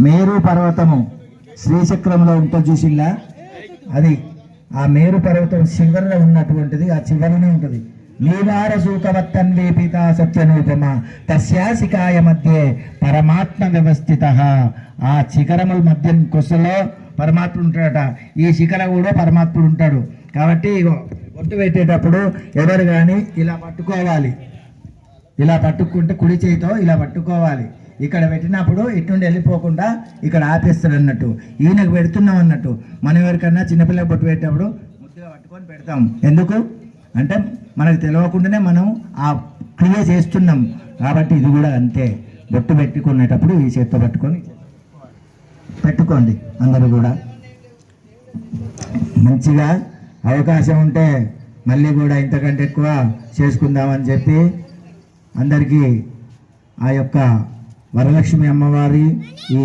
మేరు పర్వతము శ్రీచక్రంలో ఉంటుంది చూసిల్లా, అది ఆ మేరు పర్వతం చివరిలో ఉన్నటువంటిది, ఆ చివరినే ఉంటుంది. నీవార సూకవత్తన్వే పీతా సత్యనూపమ తస్యాసికాయ మధ్యే పరమాత్మ వ్యవస్థిత. ఆ శిఖరముల మధ్య కొసలో పరమాత్ముడు ఉంటాడట, ఈ శిఖర కూడా పరమాత్ముడు ఉంటాడు. కాబట్టి ఒట్టు పెట్టేటప్పుడు ఎవరు కానీ ఇలా పట్టుకోవాలి, ఇలా పట్టుకుంటే కుడి చేతితో ఇలా పట్టుకోవాలి. ఇక్కడ పెట్టినప్పుడు ఇటుండి వెళ్ళిపోకుండా ఇక్కడ ఆపేస్తాడు అన్నట్టు, ఈయనకు పెడుతున్నాం అన్నట్టు. మనం ఎవరికన్నా చిన్నపిల్లకి బొట్టు పెట్టేటప్పుడు ముద్దుగా పట్టుకొని పెడతాం. ఎందుకు అంటే మనకు తెలియకుండానే మనం ఆ క్రియ చేస్తున్నాం. కాబట్టి ఇది కూడా అంతే, బొట్టు పెట్టుకునేటప్పుడు ఈ చేతితో పట్టుకొని పెట్టుకోండి. అందరూ కూడా మంచిగా అవకాశం ఉంటే మళ్ళీ కూడా ఇంతకంటే ఎక్కువ చేసుకుందామని చెప్పి అందరికీ ఆ యొక్క వరలక్ష్మి అమ్మవారి ఈ